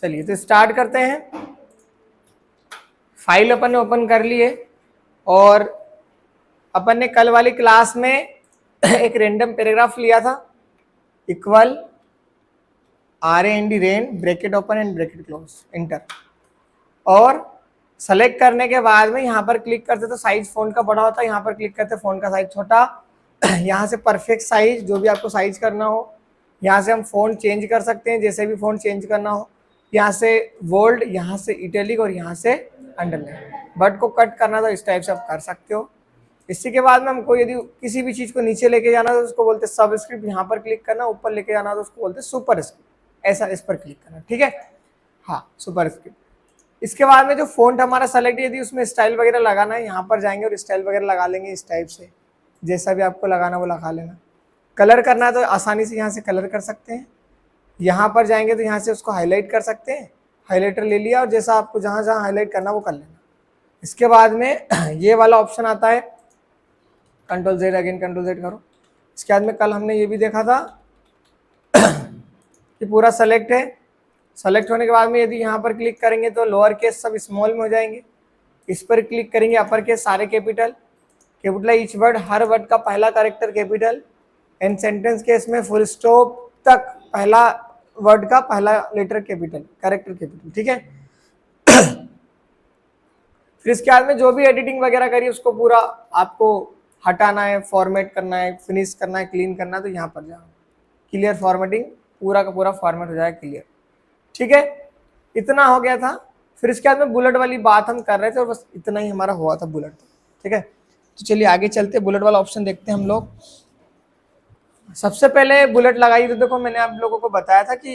चलिए तो स्टार्ट करते हैं। फाइल अपन ने ओपन कर ली है और अपन ने कल वाली क्लास में एक रेंडम पैराग्राफ लिया था, equal RAND bracket open and bracket close inter, और सेलेक्ट करने के बाद में यहाँ पर क्लिक करते तो साइज फोन का बड़ा होता है, यहाँ पर क्लिक करते फोन का साइज छोटा। यहाँ से परफेक्ट साइज जो भी आपको साइज करना हो, यहाँ से हम फोन चेंज कर सकते हैं जैसे भी फोन चेंज करना हो। यहाँ से बोल्ड, यहाँ से इटैलिक और यहाँ से अंडरलाइन। बट को कट करना तो इस टाइप से आप कर सकते हो। इसी के बाद में हमको यदि किसी भी चीज को नीचे लेके जाना तो उसको बोलते सबस्क्रिप्ट, यहाँ पर क्लिक करना, ऊपर लेके जाना तो उसको बोलते सुपर स्क्रिप्ट, ऐसा इस पर क्लिक करना, ठीक है। हाँ, सुपर स्क्रिप्ट। इसके बाद में जो फॉन्ट हमारा सेलेक्ट, यदि उसमें स्टाइल वगैरह लगाना है यहाँ पर जाएंगे और स्टाइल वगैरह लगा लेंगे इस टाइप से, जैसा भी आपको लगाना वो लगा लेना। कलर करना है तो आसानी से यहाँ से कलर कर सकते हैं। यहाँ पर जाएंगे तो यहाँ से उसको हाईलाइट कर सकते हैं, हाईलाइटर ले लिया और जैसा आपको जहाँ जहाँ हाईलाइट करना वो कर लेना। इसके बाद में ये वाला ऑप्शन आता है, control Z again control Z करो। इसके बाद में कल हमने ये भी देखा था कि पूरा सेलेक्ट है। सेलेक्ट होने के बाद में यदि यहाँ पर क्लिक करेंगे तो लोअर केस सब स्मॉल में हो जाएंगे। इस पर क्लिक करेंगे अपर केस सारे कैपिटल, कैपिटल ईच वर्ड, हर वर्ड का पहला character capital, and sentence case में फुल स्टॉप तक पहला वर्ड का पहला लेटर कैपिटल, कैरेक्टर कैपिटल, ठीक है। फिर इसके बाद में जो भी एडिटिंग वगैरह करिए उसको पूरा आपको हटाना है, फॉर्मेट करना है, फिनिश करना है, क्लीन करना है तो यहाँ पर जाओ, क्लियर फॉर्मेटिंग, पूरा का पूरा फॉर्मेट हो जाएगा क्लियर, ठीक है। इतना हो गया था। फिर इसके बाद में बुलेट वाली बात हम कर रहे थे और बस इतना ही हमारा हुआ था बुलेट, ठीक है। तो चलिए आगे चलते, बुलेट वाला ऑप्शन देखते हैं हम लोग। सबसे पहले बुलेट लगाई तो देखो मैंने आप लोगों को बताया था कि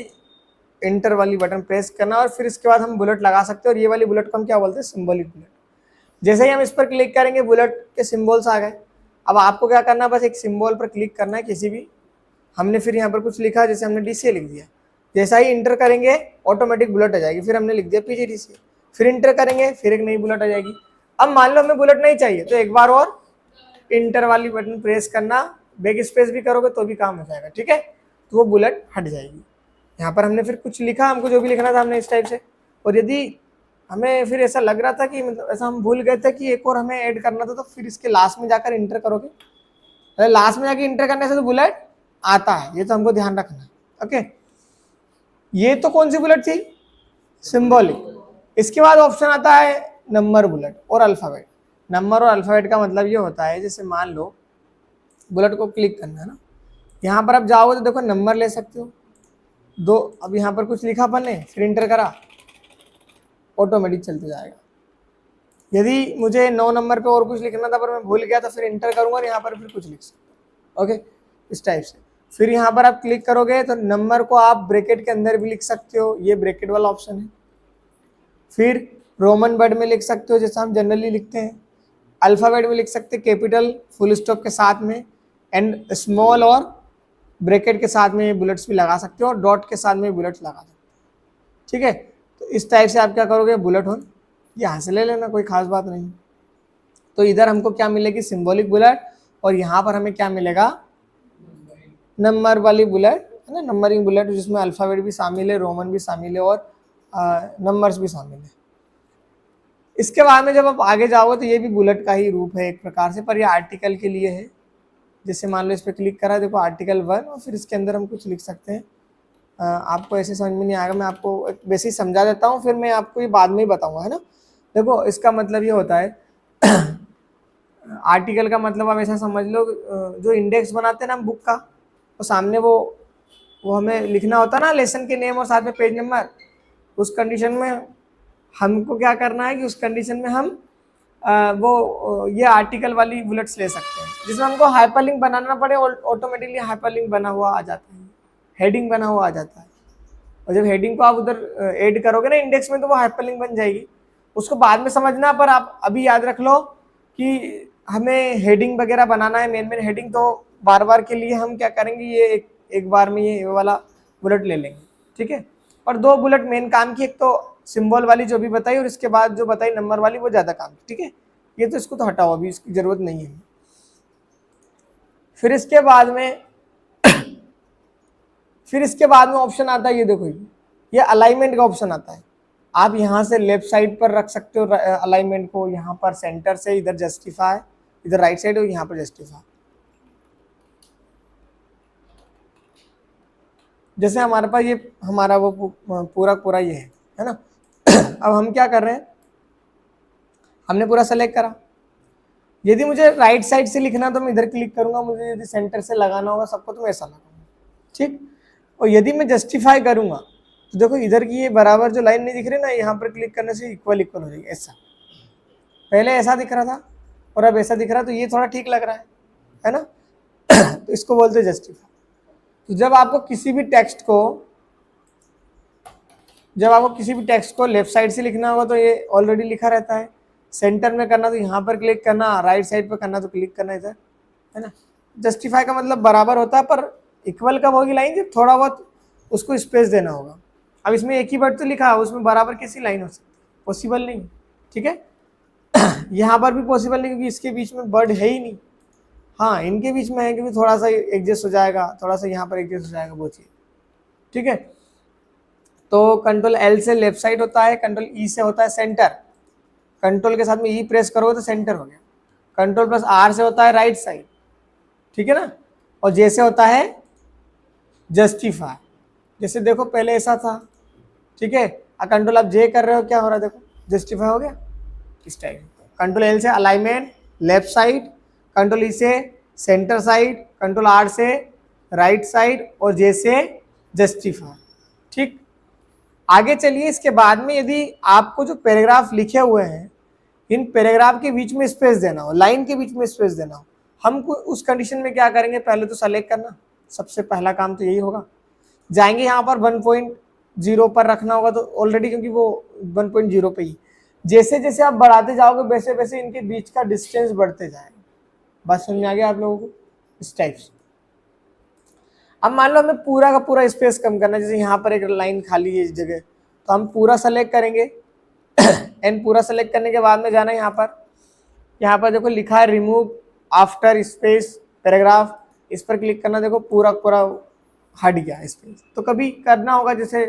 इंटर वाली बटन प्रेस करना और फिर इसके बाद हम बुलेट लगा सकते हैं। और ये वाली बुलेट को हम क्या बोलते हैं, सिंबॉलिक बुलेट। जैसे ही हम इस पर क्लिक करेंगे बुलेट के सिंबल्स आ गए। अब आपको क्या करना है, बस एक सिंबल पर क्लिक करना है किसी भी। हमने फिर यहाँ पर कुछ लिखा, जैसे हमने DCA लिख दिया, जैसा ही इंटर करेंगे ऑटोमेटिक बुलेट आ जाएगी। फिर हमने लिख दिया PGDCA, फिर इंटर करेंगे फिर एक नई बुलेट आ जाएगी। अब मान लो हमें बुलेट नहीं चाहिए तो एक बार और इंटर वाली बटन प्रेस करना, बैक स्पेस भी करोगे तो भी काम हो जाएगा, ठीक है। तो वो बुलेट हट जाएगी। यहाँ पर हमने फिर कुछ लिखा, हमको जो भी लिखना था हमने इस टाइप से। और यदि हमें फिर ऐसा लग रहा था कि मतलब ऐसा हम भूल गए थे कि एक और हमें ऐड करना था, तो फिर इसके लास्ट में जाकर इंटर करोगे। अरे लास्ट में जाकर इंटर करने से तो बुलेट आता है, ये तो हमको ध्यान रखना है, ओके। ये तो कौन सी बुलेट थी, सिंबॉलिक। इसके बाद ऑप्शन आता है नंबर बुलेट और अल्फाबेट। नंबर और अल्फाबेट का मतलब ये होता है, जैसे मान लो बुलेट को क्लिक करना है ना, यहाँ पर आप जाओगे तो देखो नंबर ले सकते हो दो। अब यहाँ पर कुछ लिखा अपन ने, फिर इंटर करा, ऑटोमेटिक चलते जाएगा। यदि मुझे 9 नंबर पे और कुछ लिखना था पर मैं भूल गया तो फिर इंटर करूंगा और यहाँ पर फिर कुछ लिख सकता हूँ, ओके, इस टाइप से। फिर यहाँ पर आप क्लिक करोगे तो नंबर को आप ब्रैकेट के अंदर भी लिख सकते हो, ये ब्रैकेट वाला ऑप्शन है। फिर रोमन वर्ड में लिख सकते हो जैसा हम जनरली लिखते हैं। अल्फाबेट में लिख सकते हैं, कैपिटल फुल स्टॉप के साथ में, एंड स्मॉल और ब्रैकेट के साथ में बुलेट्स भी लगा सकते हो और डॉट के साथ में बुलेट्स लगा सकते हो, ठीक है। तो इस टाइप से आप क्या करोगे, बुलेट होल यहाँ से ले लेना, कोई खास बात नहीं। तो इधर हमको क्या मिलेगी, सिंबॉलिक बुलेट, और यहाँ पर हमें क्या मिलेगा, नंबर वाली बुलेट है ना, नंबरिंग बुलेट, जिसमें अल्फाबेट भी शामिल है, रोमन भी शामिल है और नंबर्स भी शामिल है। इसके बाद में जब आप आगे जाओगे तो ये भी बुलेट का ही रूप है एक प्रकार से, पर ये आर्टिकल के लिए है। जैसे मान लो इस पर क्लिक करा, देखो आर्टिकल 1, और फिर इसके अंदर हम कुछ लिख सकते हैं। आपको ऐसे समझ में नहीं आएगा, मैं आपको एक बेसिक समझा देता हूँ, फिर मैं आपको ये बाद में ही बताऊंगा, है ना। देखो इसका मतलब ये होता है आर्टिकल का मतलब आप ऐसा समझ लो, जो इंडेक्स बनाते हैं ना हम बुक का, तो सामने वो हमें लिखना होता है ना, लेसन के नेम और साथ में पेज नंबर। उस कंडीशन में हमको क्या करना है कि उस कंडीशन में हम ये आर्टिकल वाली बुलेट्स ले सकते हैं, जिसमें हमको हाइपरलिंक बनाना पड़े, ऑटोमेटिकली हाइपरलिंक बना हुआ आ जाता है, हेडिंग बना हुआ आ जाता है। और जब हेडिंग को आप उधर ऐड करोगे ना इंडेक्स में तो वो हाइपरलिंक बन जाएगी। उसको बाद में समझना, पर आप अभी याद रख लो कि हमें हेडिंग वगैरह बनाना है, मेन हेडिंग, तो बार बार के लिए हम क्या करेंगे, ये एक बार में ये वाला बुलेट ले लेंगे, ठीक है। और 2 बुलेट मेन काम की, एक तो सिंबल वाली जो भी बताई और इसके बाद जो बताई नंबर वाली, वो ज़्यादा काम की, ठीक है। ये तो इसको तो हटाओ, अभी इसकी ज़रूरत नहीं है। फिर इसके बाद में ऑप्शन आता है, ये देखो ये अलाइनमेंट का ऑप्शन आता है। आप यहाँ से लेफ्ट साइड पर रख सकते हो अलाइनमेंट को, यहाँ पर सेंटर से इधर जस्टिफाई, इधर राइट साइड हो, यहाँ पर जस्टिफाई। जैसे हमारे पास ये हमारा वो पूरा पूरा ये है ना। अब हम क्या कर रहे हैं, हमने पूरा सेलेक्ट करा। यदि मुझे राइट साइड से लिखना तो मैं इधर क्लिक करूंगा, मुझे यदि सेंटर से लगाना होगा सबको तो मैं ऐसा लगाऊंगा, ठीक। और यदि मैं जस्टिफाई करूंगा तो देखो इधर की ये बराबर जो लाइन नहीं दिख रही ना, यहाँ पर क्लिक करने से इक्वल इक्वल हो जाएगी। ऐसा पहले ऐसा दिख रहा था और अब ऐसा दिख रहा है, तो ये थोड़ा ठीक लग रहा है ना। तो इसको बोलते हैं जस्टिफाई। तो जब आपको किसी भी टेक्स्ट को लेफ्ट साइड से लिखना होगा तो ये ऑलरेडी लिखा रहता है। सेंटर में करना तो यहाँ पर क्लिक करना, राइट साइड पर करना तो क्लिक करना इधर, है ना। जस्टिफाई का मतलब बराबर होता है, पर इक्वल कब होगी लाइन, जब थोड़ा बहुत उसको स्पेस देना होगा। अब इसमें एक ही वर्ड तो लिखा है, उसमें बराबर कैसी लाइन हो सकती है, पॉसिबल नहीं, ठीक है। यहाँ पर भी पॉसिबल नहीं क्योंकि इसके बीच में वर्ड है ही नहीं। हाँ इनके बीच में है क्योंकि थोड़ा सा एडजस्ट हो जाएगा, थोड़ा सा यहाँ पर एडजस्ट हो जाएगा, वो चीज़, ठीक है। तो कंट्रोल एल से लेफ्ट साइड होता है, कंट्रोल ई से होता है सेंटर, कंट्रोल के साथ में ई प्रेस करोगे तो सेंटर हो गया। कंट्रोल प्लस आर से होता है राइट साइड, ठीक है ना। और जे से होता है जस्टिफाई। जैसे देखो पहले ऐसा था, ठीक है। कंट्रोल आप जे कर रहे हो, क्या हो रहा है देखो, जस्टिफाई हो गया इस टाइप। कंट्रोल एल से अलाइनमेंट लेफ्ट साइड, कंट्रोल ई से सेंटर साइड, कंट्रोल आर से राइट साइड और जे से जस्टिफाई, ठीक। आगे चलिए, इसके बाद में यदि आपको जो पैराग्राफ लिखे हुए हैं, इन पैराग्राफ के बीच में स्पेस देना हो, लाइन के बीच में स्पेस देना हो, हमको उस कंडीशन में क्या करेंगे, पहले तो सेलेक्ट करना, सबसे पहला काम तो यही होगा। जाएंगे यहाँ पर 1.0 पर रखना होगा तो ऑलरेडी, क्योंकि वो 1.0 पे ही, जैसे जैसे आप बढ़ाते जाओगे वैसे वैसे इनके बीच का डिस्टेंस बढ़ते जाएगा। बात समझ में आ गया आप लोगों को, इस टाइप से। अब मान लो हमें पूरा का पूरा स्पेस कम करना है, जैसे यहाँ पर एक लाइन खाली है इस जगह, तो हम पूरा सेलेक्ट करेंगे। एंड पूरा सेलेक्ट करने के बाद में जाना है यहाँ पर देखो लिखा है रिमूव आफ्टर स्पेस पैराग्राफ, इस पर क्लिक करना, देखो पूरा पूरा हट गया स्पेस। तो कभी करना होगा जैसे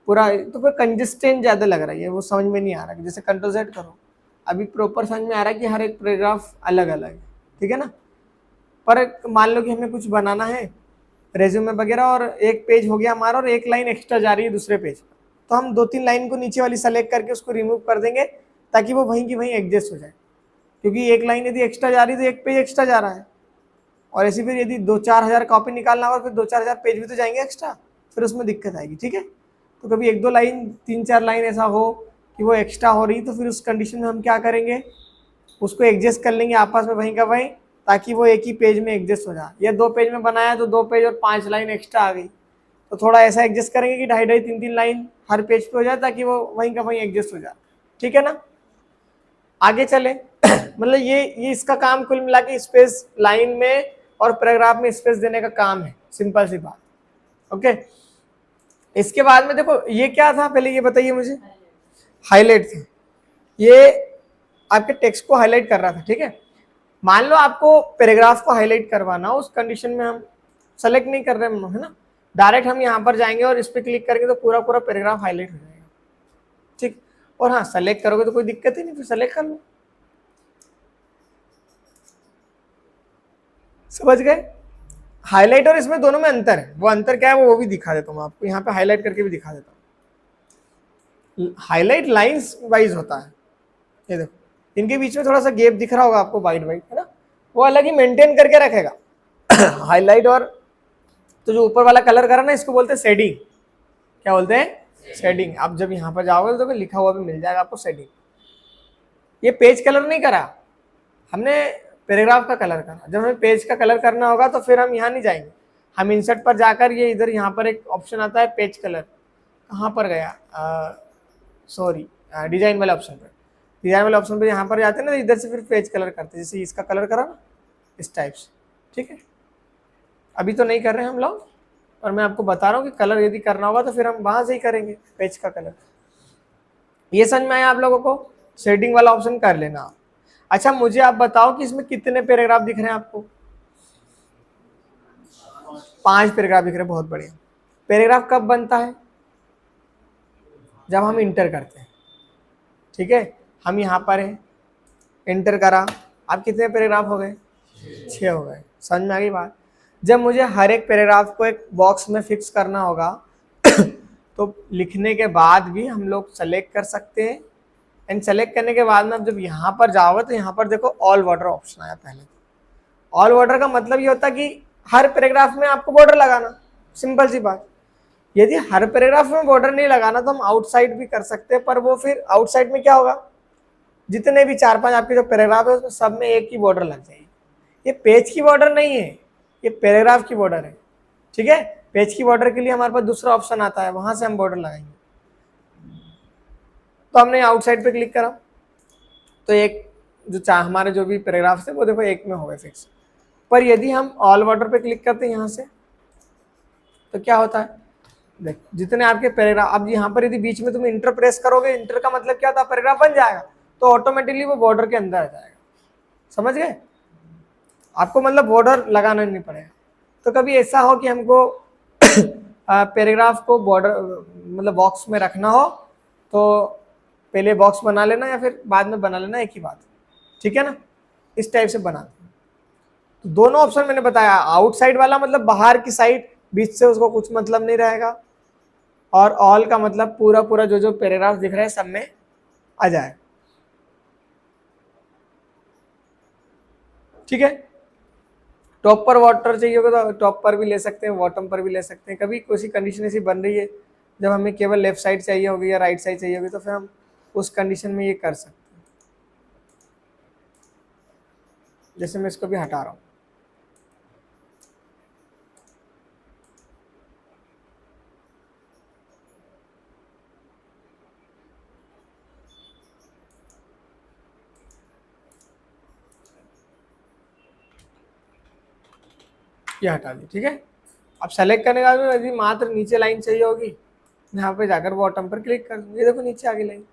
पूरा, तो फिर कंजेस्टेंट ज़्यादा लग रहा है, वो समझ में नहीं आ रहा है। जैसे कंट्रोल Z करो, अभी प्रॉपर समझ में आ रहा है कि हर एक पैराग्राफ अलग अलग है, ठीक है ना। पर मान लो कि हमें कुछ बनाना है रेज्यूमे वगैरह, और एक पेज हो गया हमारा और एक लाइन एक्स्ट्रा जा रही है दूसरे पेज पर, तो हम 2-3 लाइन को नीचे वाली सेलेक्ट करके उसको रिमूव कर देंगे ताकि वो वहीं की वहीं एडजस्ट हो जाए। क्योंकि एक लाइन यदि एक्स्ट्रा जा रही है तो एक पेज एक्स्ट्रा जा रहा है, और ऐसे फिर यदि 2-4 हज़ार कॉपी निकालना होगा फिर 2-4 हज़ार पेज भी तो जाएंगे एक्स्ट्रा, फिर उसमें दिक्कत आएगी, ठीक है। तो कभी 1-2 लाइन 3-4 लाइन ऐसा हो कि वो एक्स्ट्रा हो रही, तो फिर उस कंडीशन में हम क्या करेंगे, उसको एडजस्ट कर लेंगे आपस में वहीं का वहीं, ताकि वो एक ही पेज में एडजस्ट हो जाए। या 2 पेज में बनाया तो 2 पेज और 5 लाइन एक्स्ट्रा आ गई, तो थोड़ा ऐसा एडजस्ट करेंगे कि 2.5-2, 3-3 लाइन हर पेज पे हो जाए ताकि वो वहीं का वहीं एडजस्ट हो जाए, ठीक है ना। आगे चले। मतलब ये इसका काम कुल मिला के स्पेस लाइन में और पैराग्राफ में स्पेस देने का काम है, सिंपल सी बात, ओके। इसके बाद में देखो ये क्या था, पहले ये बताइए मुझे। हाईलाइट था, ये आपके टेक्स्ट को हाईलाइट कर रहा था, ठीक है। मान लो आपको पैराग्राफ को हाईलाइट करवाना, उस कंडीशन में हम सेलेक्ट नहीं कर रहे हैं, है ना, डायरेक्ट हम यहाँ पर जाएंगे और इस पर क्लिक करेंगे तो पूरा पूरा पैराग्राफ हाईलाइट हो जाएगा, ठीक। और हाँ सेलेक्ट करोगे तो कोई दिक्कत ही नहीं, फिर सेलेक्ट कर लो, समझ गए। हाईलाइट और इसमें दोनों में अंतर है, वो अंतर क्या है वो भी दिखा देता हूँ आपको, यहाँ पे हाईलाइट करके भी दिखा देता हूँ। हाईलाइट लाइंस वाइज होता है, ये देखो इनके बीच में थोड़ा सा गैप दिख रहा होगा आपको, वाइट वाइट, है ना, वो अलग ही मेंटेन करके रखेगा। हाईलाइट और तो जो ऊपर वाला कलर करा ना, इसको बोलते हैं शेडिंग। क्या बोलते हैं, शेडिंग। आप जब यहाँ पर जाओगे तो लिखा हुआ भी मिल जाएगा आपको शेडिंग। ये पेज कलर नहीं करा हमने, पैराग्राफ का कलर करा। जब हमें पेज का कलर करना होगा तो फिर हम यहाँ नहीं जाएंगे, हम इंसर्ट पर जाकर ये इधर यहाँ पर एक ऑप्शन आता है पेज कलर, कहाँ पर गया, सॉरी डिजाइन वाले ऑप्शन पर, डिजाइन वाले ऑप्शन पर यहाँ पर जाते हैं ना, इधर से फिर पेज कलर करते हैं, जैसे इसका कलर करा ना इस टाइप से, ठीक है। अभी तो नहीं कर रहे हैं हम लोग, और मैं आपको बता रहा हूँ कि कलर यदि करना होगा तो फिर हम वहाँ से ही करेंगे पेज का कलर। ये समझ में आया आप लोगों को, शेडिंग वाला ऑप्शन कर लेना आप। अच्छा मुझे आप बताओ कि इसमें कितने पैराग्राफ दिख रहे हैं आपको, 5 पैराग्राफ दिख रहे हैं, बहुत बढ़िया। पैराग्राफ कब बनता है, जब हम इंटर करते हैं। ठीक है, हम यहाँ पर हैं, इंटर करा, अब कितने पैराग्राफ हो गए? 6 हो गए। समझ में आ गई बात? जब मुझे हर एक पैराग्राफ को एक बॉक्स में फिक्स करना होगा तो लिखने के बाद भी हम लोग सेलेक्ट कर सकते हैं, एंड सेलेक्ट करने के बाद में अब जब यहाँ पर जाओगे तो यहाँ पर देखो ऑल बॉर्डर ऑप्शन आया। पहले ऑल बॉर्डर का मतलब ये होता है कि हर पैराग्राफ में आपको बॉर्डर लगाना, सिंपल सी बात। यदि हर पैराग्राफ में बॉर्डर नहीं लगाना तो हम आउटसाइड भी कर सकते हैं, पर वो फिर आउटसाइड में क्या होगा, जितने भी 4-5 आपके जो पैराग्राफ है उसमें सब में एक ही बॉर्डर लग जाएगी। ये पेज की बॉर्डर नहीं है, ये पैराग्राफ की बॉर्डर है। ठीक है, पेज की बॉर्डर के लिए हमारे पास दूसरा ऑप्शन आता है, वहां से हम बॉर्डर लगाएंगे। तो हमने आउटसाइड पे क्लिक करा तो एक जो हमारे जो भी पैराग्राफ थे वो देखो एक में हो गए फिक्स। पर यदि हम ऑल बॉर्डर पे क्लिक करते हैं यहाँ से तो क्या होता है, देख जितने आपके पैराग्राफ, अब यहाँ पर यदि बीच में तुम इंटर प्रेस करोगे, इंटर का मतलब क्या होता है, पैराग्राफ बन जाएगा तो ऑटोमेटिकली वो बॉर्डर के अंदर आ जाएगा। समझ गए? आपको मतलब बॉर्डर लगाना नहीं पड़ेगा। तो कभी ऐसा हो कि हमको पैराग्राफ को बॉर्डर मतलब बॉक्स में रखना हो तो पहले बॉक्स बना लेना या फिर बाद में बना लेना, एक ही बात। ठीक है ना, इस टाइप से बनाते हैं। तो दोनों ऑप्शन मैंने बताया, आउटसाइड वाला मतलब बाहर की साइड, बीच से उसको कुछ मतलब नहीं रहेगा, और ऑल का मतलब पूरा पूरा जो जो पैराग्राफ दिख रहा है सब में आ जाए। ठीक है, टॉप पर वाटर चाहिए होगा तो टॉप पर भी ले सकते हैं, बॉटम पर भी ले सकते हैं। कभी कोई कंडीशन ऐसी बन रही है जब हमें केवल लेफ्ट साइड चाहिए होगी या राइट साइड चाहिए होगी तो फिर हम उस कंडीशन में ये कर सकते हैं। जैसे मैं इसको भी हटा रहा हूँ, ये हटा दी। ठीक है, अब सेलेक्ट करने के बाद में यदि मात्र नीचे लाइन चाहिए होगी, यहाँ पे जाकर बॉटम पर क्लिक कर दूँ, ये देखो नीचे आ गई लाइन।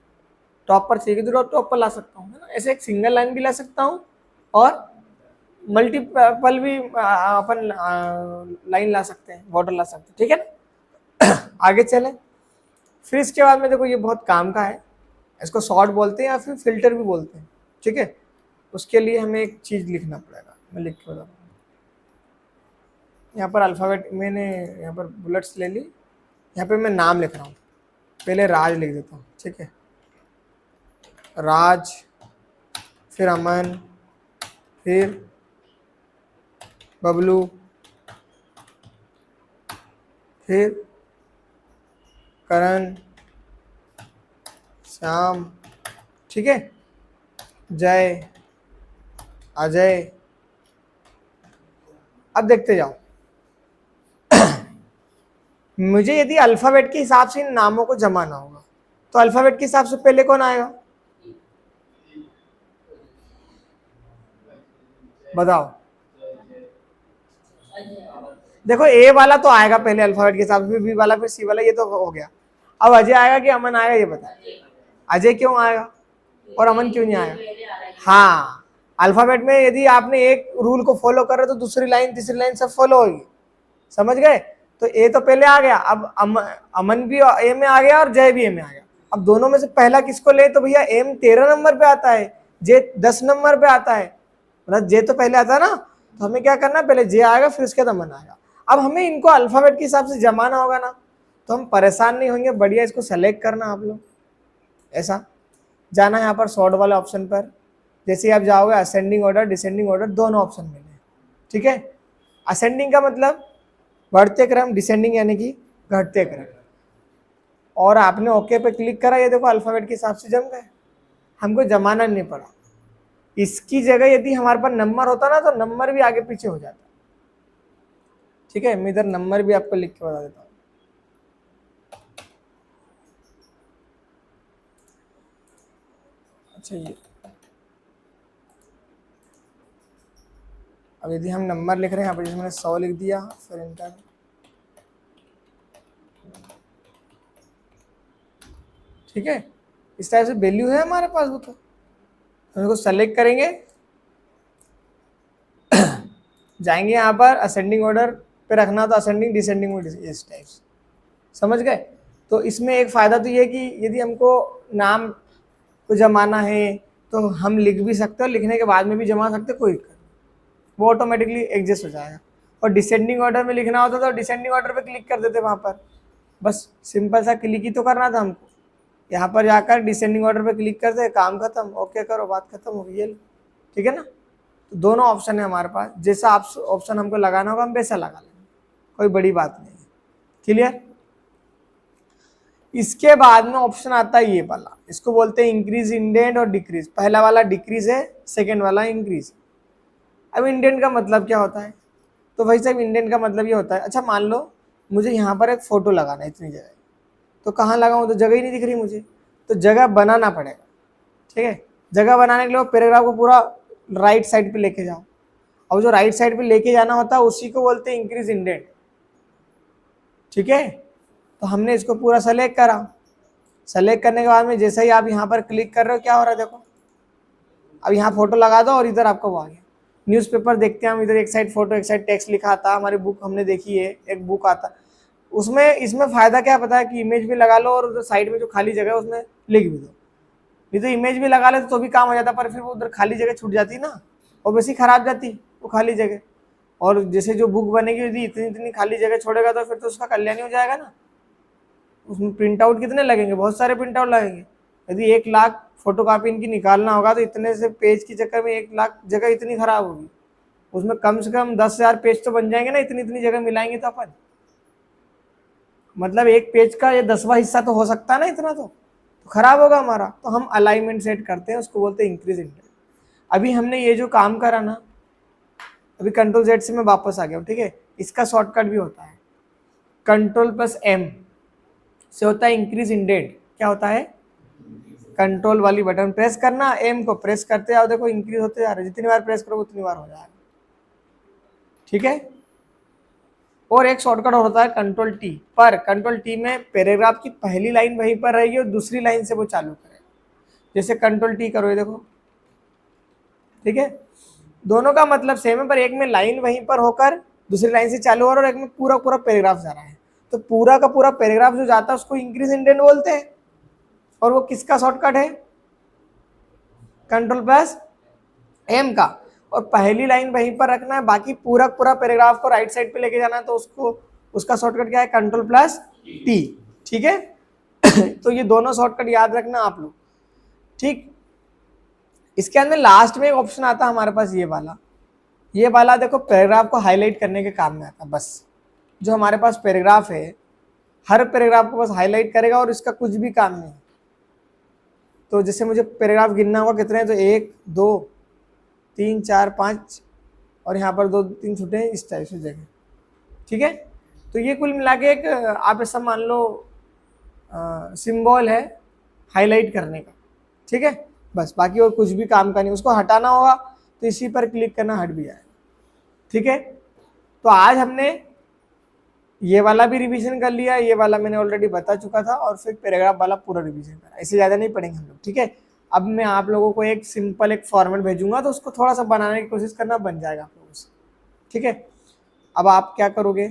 टॉप पर चाहिए तो टॉप पर ला सकता हूँ, है ना। ऐसे एक सिंगल लाइन भी ला सकता हूँ और मल्टीपल भी अपन लाइन ला सकते हैं, बॉर्डर ला सकते हैं। ठीक है ना। आगे चले, फिर इसके बाद में देखो ये बहुत काम का है, इसको शॉर्ट बोलते हैं या फिर फिल्टर भी बोलते हैं। ठीक है, उसके लिए हमें एक चीज़ लिखना पड़ेगा, मैं लिख के बताऊँ। यहाँ पर अल्फ़ाबेट मैंने यहाँ पर बुलेट्स ले ली, यहाँ पे मैं नाम लिख रहा हूँ, पहले राज लिख देता हूँ। ठीक है, राज, फिर अमन, फिर बबलू, फिर करण, श्याम, ठीक है, जय, अजय। अब देखते जाओ मुझे यदि अल्फ़ाबेट के हिसाब से इन नामों को जमाना होगा तो अल्फ़ाबेट के हिसाब से पहले कौन आएगा, बताओ। देखो ए वाला तो आएगा पहले अल्फ़ाबेट के हिसाब से, फिर बी वाला, फिर सी वाला, ये तो हो गया। अब अजय आएगा कि अमन आएगा, ये बता। अजय क्यों आएगा और अमन क्यों नहीं आएगा? हाँ, अल्फ़ाबेट में यदि आपने एक रूल को फॉलो कर रहे तो दूसरी लाइन तीसरी लाइन सब फॉलो होगी। समझ गए? तो ए तो पहले आ गया, अब अमन भी ए में आ गया और जय भी ए में आ गया। अब दोनों में से पहला किसको ले, तो भैया एम 13 नंबर पे आता है, जे 10 नंबर पे आता है, मतलब जे तो पहले आता है ना, तो हमें क्या करना है, पहले जे आएगा फिर उसके बाद अमन आएगा। अब हमें इनको अल्फ़ाबेट के हिसाब से जमाना होगा ना, तो हम परेशान नहीं होंगे, बढ़िया इसको सेलेक्ट करना आप लोग, ऐसा जाना यहाँ पर शॉर्ट वाले ऑप्शन पर। जैसे आप जाओगे असेंडिंग ऑर्डर डिसेंडिंग ऑर्डर दोनों ऑप्शन मिले। ठीक है, असेंडिंग का मतलब बढ़ते क्रम, डिसेंडिंग यानी कि घटते क्रम। और आपने ओके पे क्लिक करा, ये देखो अल्फ़ाबेट के हिसाब से जम गए, हमको जमाना नहीं पड़ा। इसकी जगह यदि हमारे पास नंबर होता ना तो नंबर भी आगे पीछे हो जाता। ठीक है, मैं इधर नंबर भी आपको लिख के बता देता हूँ। अच्छा, ये अब यदि हम नंबर लिख रहे हैं यहाँ पर, जैसे मैंने 100 लिख दिया, फिर एंटर। ठीक है, इस टाइप से वैल्यू है हमारे पास, वो तो हम इसको सेलेक्ट करेंगे जाएंगे यहाँ पर असेंडिंग ऑर्डर पे रखना तो असेंडिंग डिसेंडिंग इस टाइप से। समझ गए? तो इसमें एक फ़ायदा तो ये है कि यदि हमको नाम को जमाना है तो हम लिख भी सकते हैं, लिखने के बाद में भी जमा सकते हैं, कोई दिक्कत नहीं, वो ऑटोमेटिकली एडजस्ट हो जाएगा। और डिसेंडिंग ऑर्डर में लिखना होता तो डिसेंडिंग ऑर्डर पे क्लिक कर देते वहाँ पर, बस सिंपल सा क्लिक ही तो करना था हमको। यहाँ पर जाकर डिसेंडिंग ऑर्डर पे क्लिक करते, काम खत्म, ओके करो, बात खत्म हो गई, ये ठीक है ना। तो दोनों ऑप्शन है हमारे पास, जैसा आप ऑप्शन हमको लगाना होगा हम वैसा लगा लेंगे, कोई बड़ी बात नहीं है। क्लियर। इसके बाद में ऑप्शन आता है ये वाला, इसको बोलते हैं इंक्रीज इंडेंट और डिक्रीज। पहला वाला डिक्रीज है, सेकेंड वाला इंक्रीज। अब इंडेंट का मतलब क्या होता है, तो भाई साहब इंडेंट का मतलब ये होता है, अच्छा मान लो मुझे यहाँ पर एक फोटो लगाना है इतनी जगह, तो कहाँ लगाऊँ, तो जगह ही नहीं दिख रही मुझे, तो जगह बनाना पड़ेगा। ठीक है, जगह बनाने के लिए पैराग्राफ को पूरा राइट साइड पे लेके जाओ, और जो राइट साइड पे लेके जाना होता है उसी को बोलते हैं इंक्रीज इंडेंट। ठीक है, तो हमने इसको पूरा सेलेक्ट करा, सेलेक्ट करने के बाद में जैसे ही आप यहाँ पर क्लिक कर रहे हो क्या हो रहा है देखो, अब यहाँ फोटो लगा दो और इधर आपको वो आ गया। न्यूज़पेपर देखते हैं हम, इधर एक साइड फोटो एक साइड टेक्स्ट लिखा आता, हमारी बुक हमने देखी है, एक बुक आता, उसमें इसमें फ़ायदा क्या पता है कि इमेज भी लगा लो और उधर साइड में जो खाली जगह है उसमें लिख भी दो। नहीं तो इमेज भी लगा ले तो भी काम हो जाता, पर फिर वो उधर खाली जगह छूट जाती ना, और वैसे ही खराब जाती वो खाली जगह। और जैसे जो बुक बनेगी यदि इतनी इतनी खाली जगह छोड़ेगा तो फिर तो उसका कल्याण ही हो जाएगा ना। उसमें प्रिंट आउट कितने लगेंगे, बहुत सारे प्रिंट आउट लगेंगे। यदि 1 लाख फोटो कापी इनकी निकालना होगा तो इतने से पेज की चक्कर में 1 लाख जगह इतनी खराब होगी, उसमें कम से कम 10,000 पेज तो बन जाएंगे ना, इतनी इतनी जगह मिलाएंगे तो अपन, मतलब एक पेज का ये 10वां हिस्सा तो हो सकता है ना, इतना तो खराब होगा हमारा। तो हम अलाइनमेंट सेट करते हैं, उसको बोलते हैं इंक्रीज इंडेंट। अभी हमने ये जो काम करा ना, अभी कंट्रोल Z से मैं वापस आ गया हूँ। ठीक है, इसका शॉर्टकट भी होता है, Ctrl+M से होता है इंक्रीज इंडेंट। क्या होता है, कंट्रोल वाली बटन प्रेस करना, M को प्रेस करते जाओ, देखो इंक्रीज होते जा रहा है, जितनी बार प्रेस करो उतनी बार हो जाएगा। ठीक है, और एक शॉर्टकट होता है Ctrl+T, पर Ctrl+T में पैराग्राफ की पहली लाइन वहीं पर रहेगी और दूसरी लाइन से वो चालू करेगा। जैसे Ctrl+T करो ये देखो, ठीक है, दोनों का मतलब सेम है, पर एक में लाइन वहीं पर होकर दूसरी लाइन से चालू हो रहा है और एक में पूरा पूरा पैराग्राफ जा रहा है। तो पूरा का पूरा पैराग्राफ जो जाता है उसको इंक्रीज इंडेंट बोलते हैं, और वो किसका शॉर्टकट है, Ctrl+M का। और पहली लाइन वहीं पर रखना है, बाकी पूरा पूरा पैराग्राफ को राइट साइड पे लेके जाना है, तो उसको उसका शॉर्टकट क्या है, Ctrl+T। ठीक है तो ये दोनों शॉर्टकट याद रखना आप लोग। ठीक, इसके अंदर लास्ट में एक ऑप्शन आता है हमारे पास, ये वाला देखो पैराग्राफ को हाईलाइट करने के काम में आता है। बस जो हमारे पास पैराग्राफ है, हर पैराग्राफ को बस हाईलाइट करेगा और इसका कुछ भी काम नहीं। तो जैसे मुझे पैराग्राफ गिनना होगा कितने हैं, तो 1 2 3 4 5 और यहाँ पर 2 3 छूटे हैं इस टाइप से जगह। ठीक है, तो ये कुल मिला के एक आप ऐसा मान लो सिंबल है हाईलाइट करने का। ठीक है, बस बाकी और कुछ भी काम का नहीं। उसको हटाना होगा तो इसी पर क्लिक करना, हट भी जाएगा। ठीक है, तो आज हमने ये वाला भी रिवीजन कर लिया, ये वाला मैंने ऑलरेडी बता चुका था, और फिर पैराग्राफ वाला पूरा रिवीजन करा, इससे ज़्यादा नहीं पढ़ेंगे हम लोग। ठीक है, अब मैं आप लोगों को एक सिंपल एक फॉर्मेट भेजूंगा, तो उसको थोड़ा सा बनाने की कोशिश करना, बन जाएगा आप लोगों से। ठीक है, अब आप क्या करोगे,